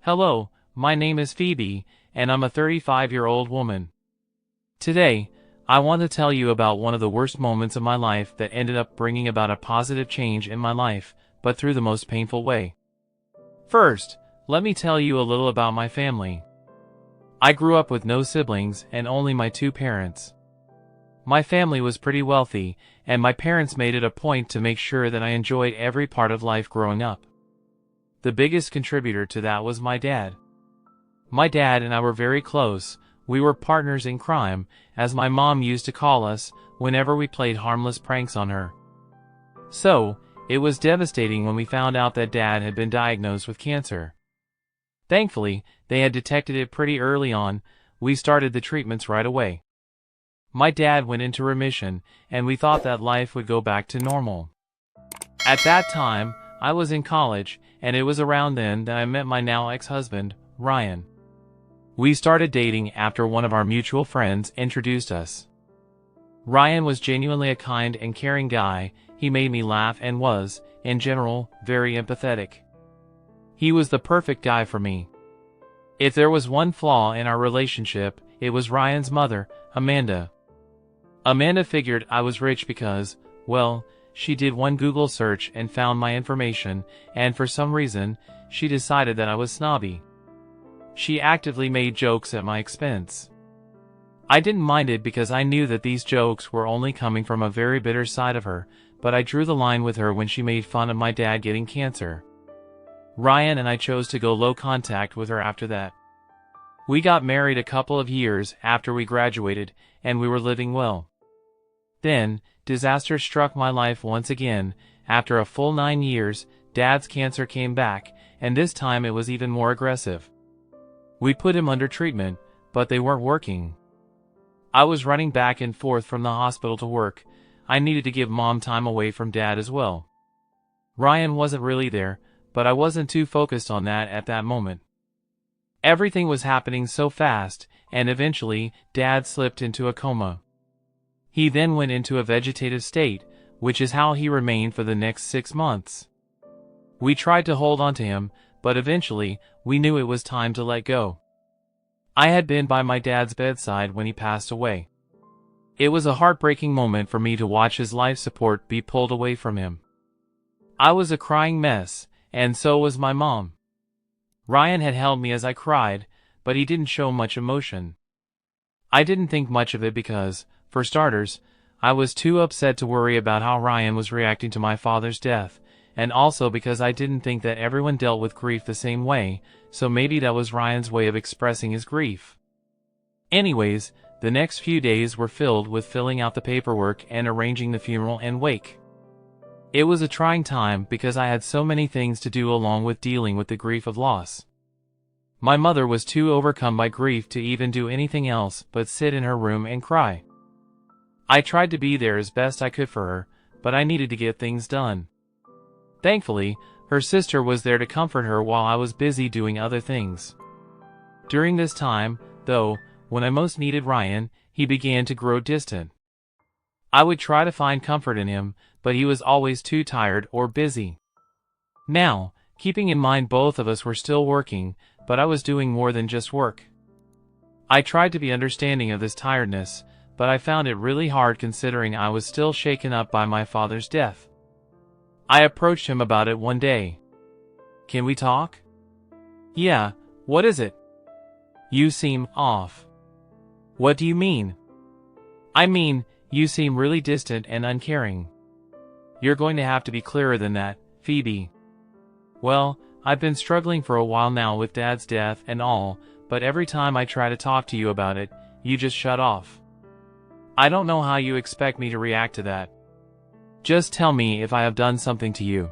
Hello, my name is Phoebe, and I'm a 35-year-old woman. Today, I want to tell you about one of the worst moments of my life that ended up bringing about a positive change in my life, but through the most painful way. First, let me tell you a little about my family. I grew up with no siblings and only my two parents. My family was pretty wealthy, and my parents made it a point to make sure that I enjoyed every part of life growing up. The biggest contributor to that was my dad. My dad and I were very close. We were partners in crime, as my mom used to call us, whenever we played harmless pranks on her. So, it was devastating when we found out that Dad had been diagnosed with cancer. Thankfully, they had detected it pretty early on. We started the treatments right away. My dad went into remission, and we thought that life would go back to normal. At that time, I was in college, and it was around then that I met my now ex-husband, Ryan. We started dating after one of our mutual friends introduced us. Ryan was genuinely a kind and caring guy. He made me laugh and was, in general, very empathetic. He was the perfect guy for me. If there was one flaw in our relationship, it was Ryan's mother, Amanda. Amanda figured I was rich because, well, she did one Google search and found my information, and for some reason, she decided that I was snobby. She actively made jokes at my expense. I didn't mind it because I knew that these jokes were only coming from a very bitter side of her, but I drew the line with her when she made fun of my dad getting cancer. Ryan and I chose to go low contact with her after that. We got married a couple of years after we graduated, and we were living well. Then, disaster struck my life once again. After a full 9 years, Dad's cancer came back, and this time it was even more aggressive. We put him under treatment, but they weren't working. I was running back and forth from the hospital to work. I needed to give Mom time away from Dad as well. Ryan wasn't really there, but I wasn't too focused on that at that moment. Everything was happening so fast, and eventually, Dad slipped into a coma. He then went into a vegetative state, which is how he remained for the next 6 months. We tried to hold on to him, but eventually, we knew it was time to let go. I had been by my dad's bedside when he passed away. It was a heartbreaking moment for me to watch his life support be pulled away from him. I was a crying mess, and so was my mom. Ryan had held me as I cried, but he didn't show much emotion. I didn't think much of it because, for starters, I was too upset to worry about how Ryan was reacting to my father's death, and also because I didn't think that everyone dealt with grief the same way, so maybe that was Ryan's way of expressing his grief. Anyways, the next few days were filled with filling out the paperwork and arranging the funeral and wake. It was a trying time because I had so many things to do along with dealing with the grief of loss. My mother was too overcome by grief to even do anything else but sit in her room and cry. I tried to be there as best I could for her, but I needed to get things done. Thankfully, her sister was there to comfort her while I was busy doing other things. During this time, though, when I most needed Ryan, he began to grow distant. I would try to find comfort in him, but he was always too tired or busy. Now, keeping in mind both of us were still working, but I was doing more than just work. I tried to be understanding of this tiredness, but I found it really hard considering I was still shaken up by my father's death. I approached him about it one day. "Can we talk?" "Yeah, what is it?" "You seem off." "What do you mean?" "I mean, you seem really distant and uncaring." "You're going to have to be clearer than that, Phoebe." "Well, I've been struggling for a while now with Dad's death and all, but every time I try to talk to you about it, you just shut off. I don't know how you expect me to react to that. Just tell me if I have done something to you.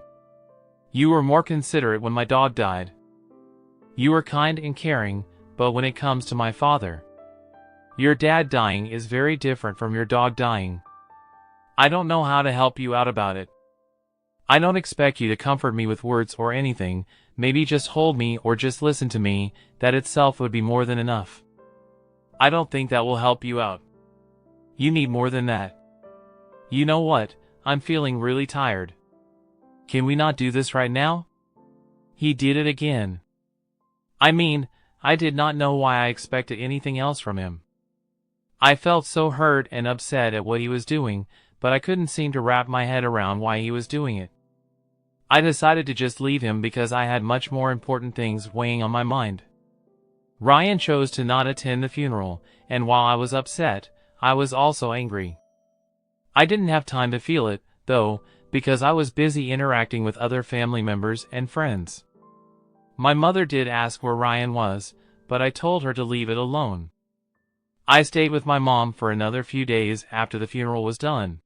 You were more considerate when my dog died. You were kind and caring, but when it comes to my father, your dad dying is very different from your dog dying. I don't know how to help you out about it. I don't expect you to comfort me with words or anything, maybe just hold me or just listen to me, that itself would be more than enough. I don't think that will help you out. You need more than that. You know what, I'm feeling really tired. Can we not do this right now?" He did it again. I mean, I did not know why I expected anything else from him. I felt so hurt and upset at what he was doing, but I couldn't seem to wrap my head around why he was doing it. I decided to just leave him because I had much more important things weighing on my mind. Ryan chose to not attend the funeral, and while I was upset, I was also angry. I didn't have time to feel it, though, because I was busy interacting with other family members and friends. My mother did ask where Ryan was, but I told her to leave it alone. I stayed with my mom for another few days after the funeral was done.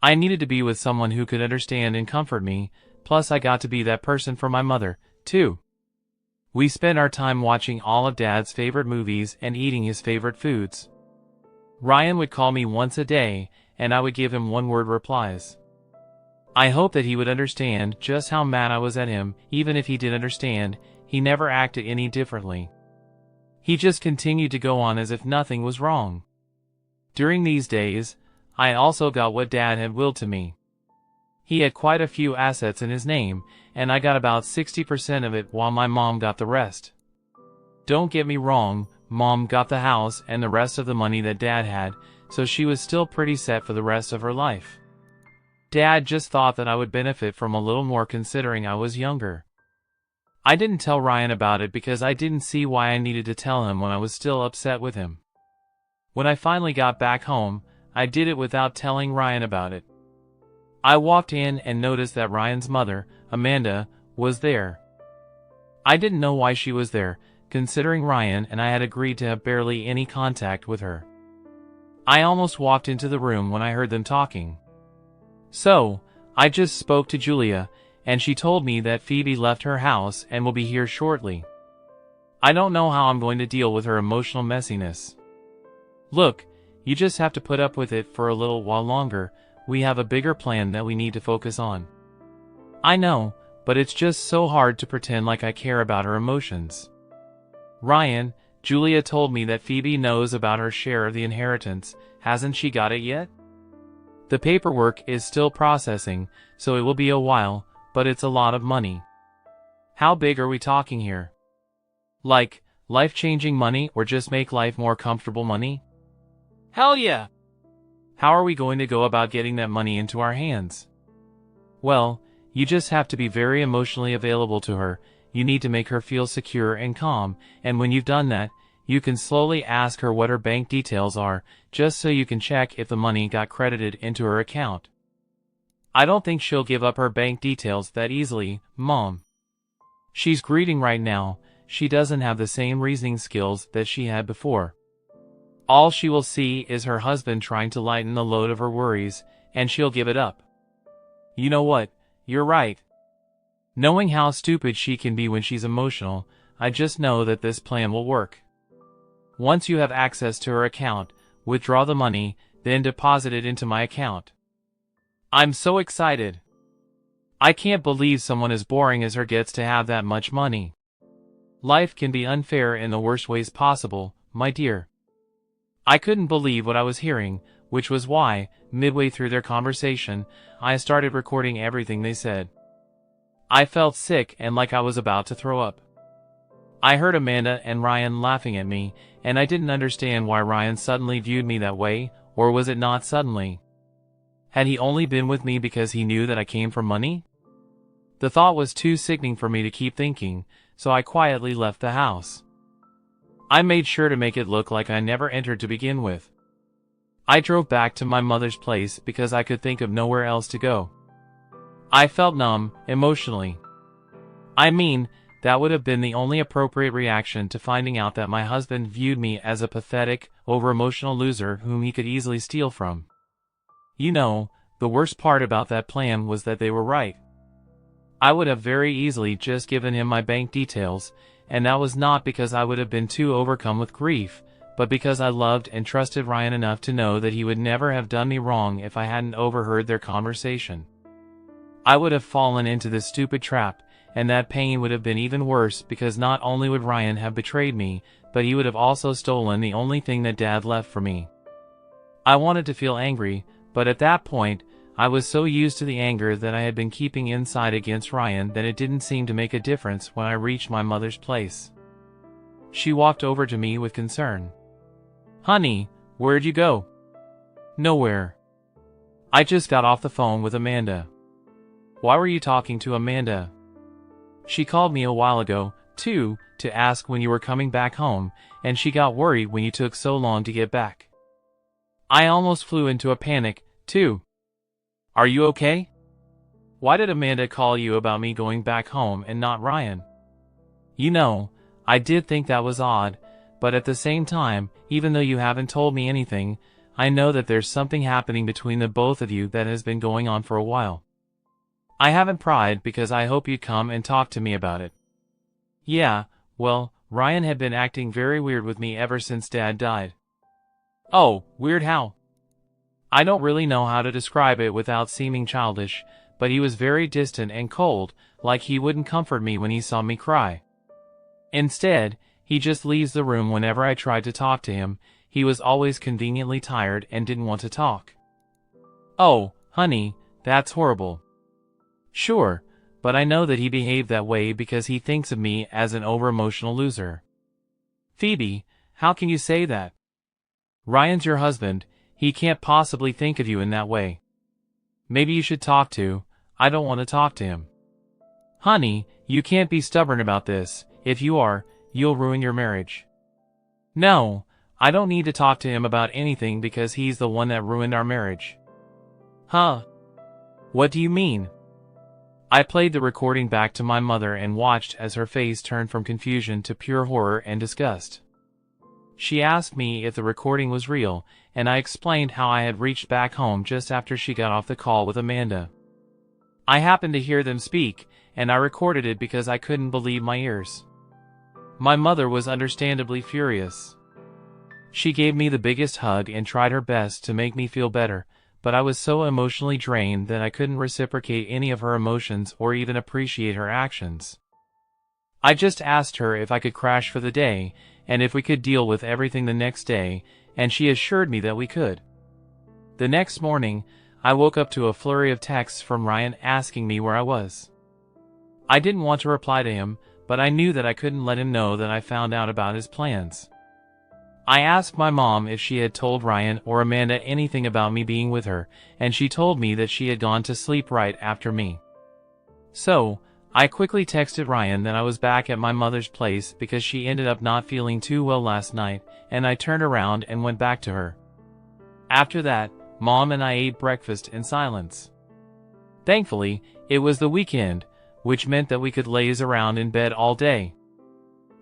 I needed to be with someone who could understand and comfort me, plus I got to be that person for my mother, too. We spent our time watching all of Dad's favorite movies and eating his favorite foods. Ryan would call me once a day, and I would give him one-word replies. I hoped that he would understand just how mad I was at him. Even if he did understand, he never acted any differently. He just continued to go on as if nothing was wrong. During these days, I also got what Dad had willed to me. He had quite a few assets in his name, and I got about 60% of it while my mom got the rest. Don't get me wrong, Mom got the house and the rest of the money that Dad had, so she was still pretty set for the rest of her life. Dad just thought that I would benefit from a little more considering I was younger. I didn't tell Ryan about it because I didn't see why I needed to tell him when I was still upset with him. When I finally got back home, I did it without telling Ryan about it. I walked in and noticed that Ryan's mother, Amanda, was there. I didn't know why she was there, considering Ryan and I had agreed to have barely any contact with her. I almost walked into the room when I heard them talking. So, I just spoke to Julia, and she told me that Phoebe left her house and will be here shortly. I don't know how I'm going to deal with her emotional messiness. Look, you just have to put up with it for a little while longer. We have a bigger plan that we need to focus on. I know, but it's just so hard to pretend like I care about her emotions. Ryan, Julia told me that Phoebe knows about her share of the inheritance. Hasn't she got it yet? The paperwork is still processing, so it will be a while, but it's a lot of money. How big are we talking here? Like, life-changing money or just make life more comfortable money? Hell yeah! How are we going to go about getting that money into our hands? Well, you just have to be very emotionally available to her. You need to make her feel secure and calm, and when you've done that, you can slowly ask her what her bank details are, just so you can check if the money got credited into her account. I don't think she'll give up her bank details that easily, Mom. She's grieving right now. She doesn't have the same reasoning skills that she had before. All she will see is her husband trying to lighten the load of her worries, and she'll give it up. You know what? You're right. Knowing how stupid she can be when she's emotional, I just know that this plan will work. Once you have access to her account, withdraw the money, then deposit it into my account. I'm so excited. I can't believe someone as boring as her gets to have that much money. Life can be unfair in the worst ways possible, my dear. I couldn't believe what I was hearing, which was why, midway through their conversation, I started recording everything they said. I felt sick and like I was about to throw up. I heard Amanda and Ryan laughing at me, and I didn't understand why Ryan suddenly viewed me that way, or was it not suddenly? Had he only been with me because he knew that I came from money? The thought was too sickening for me to keep thinking, so I quietly left the house. I made sure to make it look like I never entered to begin with. I drove back to my mother's place because I could think of nowhere else to go. I felt numb, emotionally. I mean, that would have been the only appropriate reaction to finding out that my husband viewed me as a pathetic, over-emotional loser whom he could easily steal from. You know, the worst part about that plan was that they were right. I would have very easily just given him my bank details, and that was not because I would have been too overcome with grief, but because I loved and trusted Ryan enough to know that he would never have done me wrong if I hadn't overheard their conversation. I would have fallen into this stupid trap, and that pain would have been even worse because not only would Ryan have betrayed me, but he would have also stolen the only thing that Dad left for me. I wanted to feel angry, but at that point, I was so used to the anger that I had been keeping inside against Ryan that it didn't seem to make a difference when I reached my mother's place. She walked over to me with concern. "Honey, where'd you go?" "Nowhere. I just got off the phone with Amanda." "Why were you talking to Amanda?" "She called me a while ago, too, to ask when you were coming back home, and she got worried when you took so long to get back." I almost flew into a panic, too. "Are you okay? Why did Amanda call you about me going back home and not Ryan?" "You know, I did think that was odd, but at the same time, even though you haven't told me anything, I know that there's something happening between the both of you that has been going on for a while. I haven't pried because I hope you'd come and talk to me about it." "Yeah, well, Ryan had been acting very weird with me ever since Dad died." "Oh, weird how?" "I don't really know how to describe it without seeming childish, but he was very distant and cold, like he wouldn't comfort me when he saw me cry. Instead, he just leaves the room whenever I tried to talk to him. He was always conveniently tired and didn't want to talk." "Oh, honey, that's horrible." "Sure, but I know that he behaved that way because he thinks of me as an over-emotional loser." "Phoebe, how can you say that? Ryan's your husband, he can't possibly think of you in that way. Maybe you should talk to. I don't want to talk to him." "Honey, you can't be stubborn about this. If you are, you'll ruin your marriage." "No, I don't need to talk to him about anything because he's the one that ruined our marriage." "Huh? What do you mean?" I played the recording back to my mother and watched as her face turned from confusion to pure horror and disgust. She asked me if the recording was real, and I explained how I had reached back home just after she got off the call with Amanda. I happened to hear them speak, and I recorded it because I couldn't believe my ears. My mother was understandably furious. She gave me the biggest hug and tried her best to make me feel better, but I was so emotionally drained that I couldn't reciprocate any of her emotions or even appreciate her actions. I just asked her if I could crash for the day, and if we could deal with everything the next day, and she assured me that we could. The next morning, I woke up to a flurry of texts from Ryan asking me where I was. I didn't want to reply to him, but I knew that I couldn't let him know that I found out about his plans. I asked my mom if she had told Ryan or Amanda anything about me being with her, and she told me that she had gone to sleep right after me. So, I quickly texted Ryan that I was back at my mother's place because she ended up not feeling too well last night, and I turned around and went back to her. After that, Mom and I ate breakfast in silence. Thankfully, it was the weekend, which meant that we could laze around in bed all day.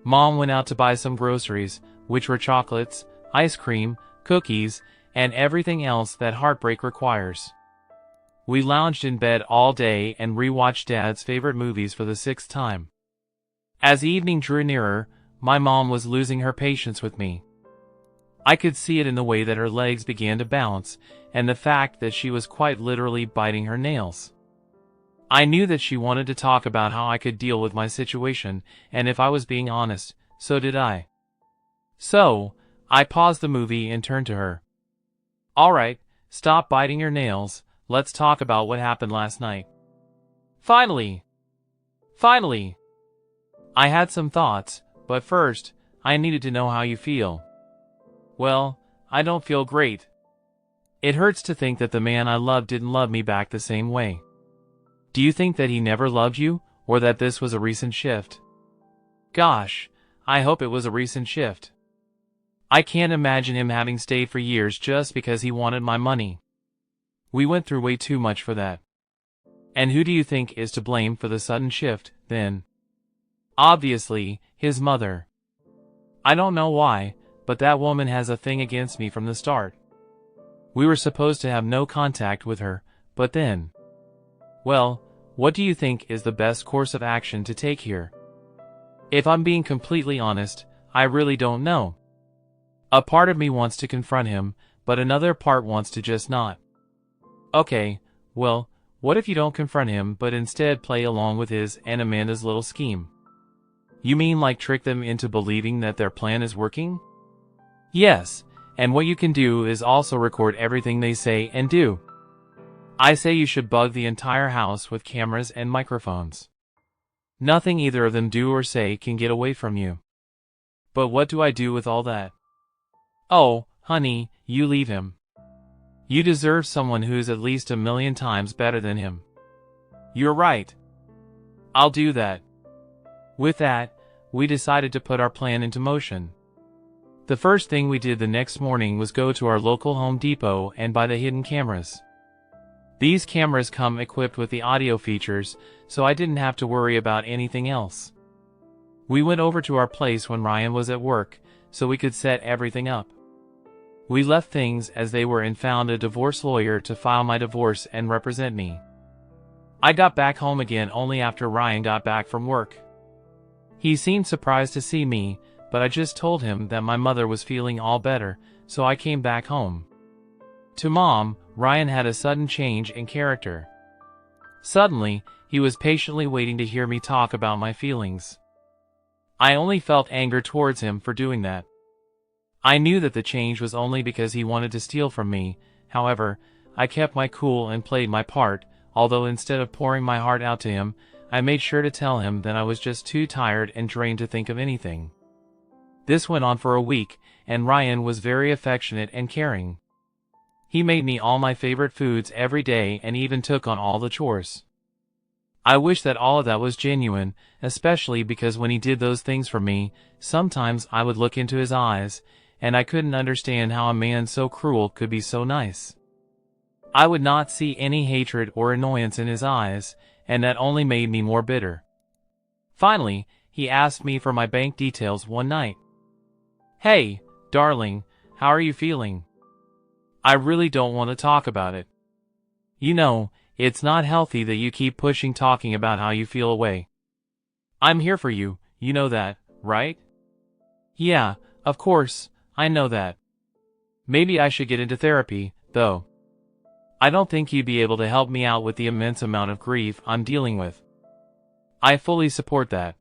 Mom went out to buy some groceries, which were chocolates, ice cream, cookies, and everything else that heartbreak requires. We lounged in bed all day and rewatched Dad's favorite movies for the 6th time. As evening drew nearer, my mom was losing her patience with me. I could see it in the way that her legs began to bounce, and the fact that she was quite literally biting her nails. I knew that she wanted to talk about how I could deal with my situation, and if I was being honest, so did I. So, I paused the movie and turned to her. "All right, stop biting your nails. Let's talk about what happened last night." Finally! I had some thoughts, but first, I needed to know how you feel." "Well, I don't feel great. It hurts to think that the man I loved didn't love me back the same way." "Do you think that he never loved you, or that this was a recent shift?" "Gosh, I hope it was a recent shift. I can't imagine him having stayed for years just because he wanted my money. We went through way too much for that." "And who do you think is to blame for the sudden shift, then?" "Obviously, his mother. I don't know why, but that woman has a thing against me from the start. We were supposed to have no contact with her, but then... Well, what do you think is the best course of action to take here?" "If I'm being completely honest, I really don't know. A part of me wants to confront him, but another part wants to just not." "Okay, well, what if you don't confront him but instead play along with his and Amanda's little scheme?" "You mean like trick them into believing that their plan is working?" "Yes, and what you can do is also record everything they say and do. I say you should bug the entire house with cameras and microphones. Nothing either of them do or say can get away from you. But what do I do with all that? Oh, honey, you leave him. You deserve someone who's at least 1,000,000 times better than him. You're right. I'll do that. With that, we decided to put our plan into motion. The first thing we did the next morning was go to our local Home Depot and buy the hidden cameras. These cameras come equipped with the audio features, so I didn't have to worry about anything else. We went over to our place when Ryan was at work, so we could set everything up. We left things as they were and found a divorce lawyer to file my divorce and represent me. I got back home again only after Ryan got back from work. He seemed surprised to see me, but I just told him that my mother was feeling all better, so I came back home. To Mom, Ryan had a sudden change in character. Suddenly, he was patiently waiting to hear me talk about my feelings. I only felt anger towards him for doing that. I knew that the change was only because he wanted to steal from me. However, I kept my cool and played my part, although instead of pouring my heart out to him, I made sure to tell him that I was just too tired and drained to think of anything. This went on for a week, and Ryan was very affectionate and caring. He made me all my favorite foods every day and even took on all the chores. I wish that all of that was genuine, especially because when he did those things for me, sometimes I would look into his eyes, and I couldn't understand how a man so cruel could be so nice. I would not see any hatred or annoyance in his eyes, and that only made me more bitter. Finally, he asked me for my bank details one night. "Hey, darling, how are you feeling? I really don't want to talk about it. You know, it's not healthy that you keep pushing talking about how you feel away. I'm here for you, you know that, right?" "Yeah, of course, I know that. Maybe I should get into therapy, though. I don't think you'd be able to help me out with the immense amount of grief I'm dealing with." "I fully support that.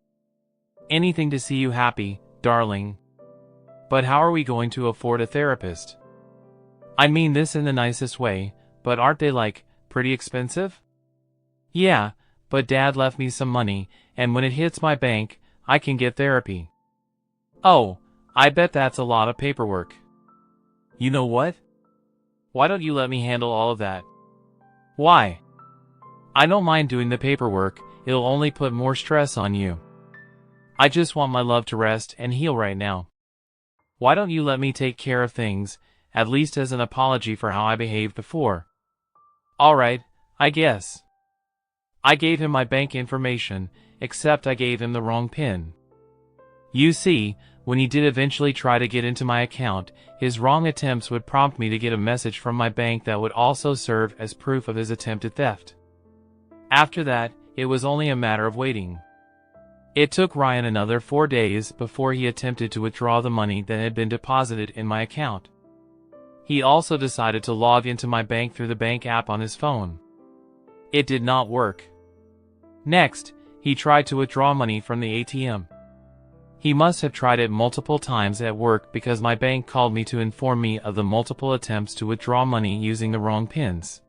Anything to see you happy, darling. But how are we going to afford a therapist? I mean this in the nicest way, but aren't they pretty expensive?" "Yeah, but Dad left me some money, and when it hits my bank, I can get therapy." "Oh, I bet that's a lot of paperwork." "You know what? Why don't you let me handle all of that?" "Why?" "I don't mind doing the paperwork, it'll only put more stress on you. I just want my love to rest and heal right now. Why don't you let me take care of things, at least as an apology for how I behaved before?" "Alright, I guess." I gave him my bank information, except I gave him the wrong PIN. You see, when he did eventually try to get into my account, his wrong attempts would prompt me to get a message from my bank that would also serve as proof of his attempted theft. After that, it was only a matter of waiting. It took Ryan another 4 days before he attempted to withdraw the money that had been deposited in my account. He also decided to log into my bank through the bank app on his phone. It did not work. Next, he tried to withdraw money from the ATM. He must have tried it multiple times at work because my bank called me to inform me of the multiple attempts to withdraw money using the wrong PINs.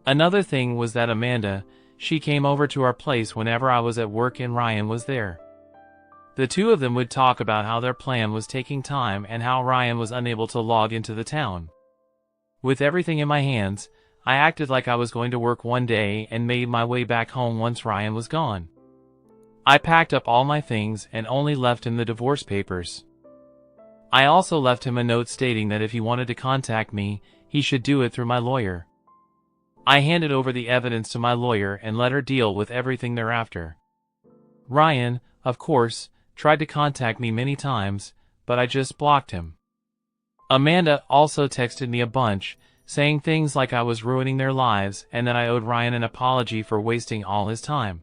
Another thing was that Amanda, she came over to our place whenever I was at work and Ryan was there. The two of them would talk about how their plan was taking time and how Ryan was unable to log into the town. With everything in my hands, I acted like I was going to work one day and made my way back home once Ryan was gone. I packed up all my things and only left him the divorce papers. I also left him a note stating that if he wanted to contact me, he should do it through my lawyer. I handed over the evidence to my lawyer and let her deal with everything thereafter. Ryan, of course, tried to contact me many times, but I just blocked him. Amanda also texted me a bunch, saying things like I was ruining their lives and that I owed Ryan an apology for wasting all his time.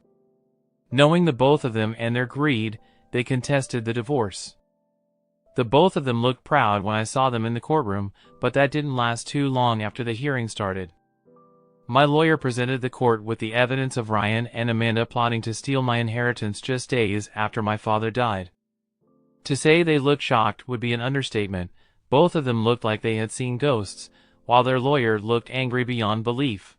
Knowing the both of them and their greed, they contested the divorce. The both of them looked proud when I saw them in the courtroom, but that didn't last too long after the hearing started. My lawyer presented the court with the evidence of Ryan and Amanda plotting to steal my inheritance just days after my father died. To say they looked shocked would be an understatement. Both of them looked like they had seen ghosts, while their lawyer looked angry beyond belief.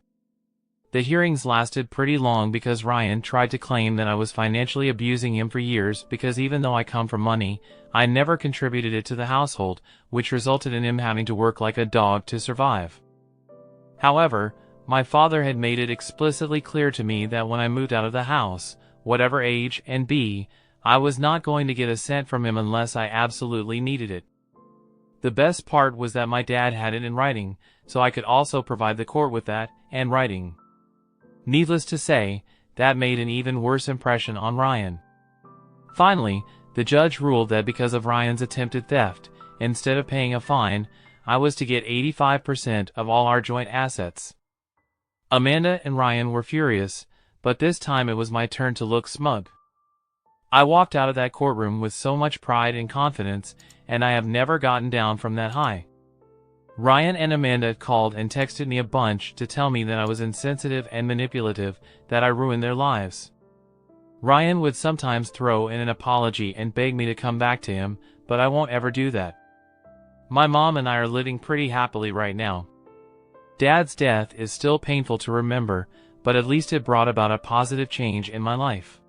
The hearings lasted pretty long because Ryan tried to claim that I was financially abusing him for years because even though I come from money, I never contributed it to the household, which resulted in him having to work like a dog to survive. However, my father had made it explicitly clear to me that when I moved out of the house, whatever age and B, I was not going to get a cent from him unless I absolutely needed it. The best part was that my dad had it in writing, so I could also provide the court with that, and writing. Needless to say, that made an even worse impression on Ryan. Finally, the judge ruled that because of Ryan's attempted theft, instead of paying a fine, I was to get 85% of all our joint assets. Amanda and Ryan were furious, but this time it was my turn to look smug. I walked out of that courtroom with so much pride and confidence, and I have never gotten down from that high. Ryan and Amanda called and texted me a bunch to tell me that I was insensitive and manipulative, that I ruined their lives. Ryan would sometimes throw in an apology and beg me to come back to him, but I won't ever do that. My mom and I are living pretty happily right now. Dad's death is still painful to remember, but at least it brought about a positive change in my life.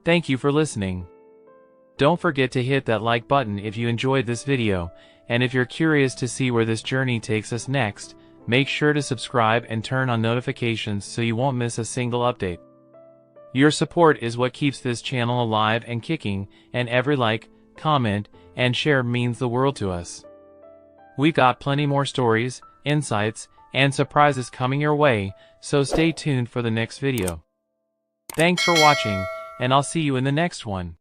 Thank you for listening. Don't forget to hit that like button if you enjoyed this video, and if you're curious to see where this journey takes us next, make sure to subscribe and turn on notifications so you won't miss a single update. Your support is what keeps this channel alive and kicking, and every like, comment, and share means the world to us. We've got plenty more stories, insights, and surprises coming your way, so stay tuned for the next video. Thanks for watching, and I'll see you in the next one.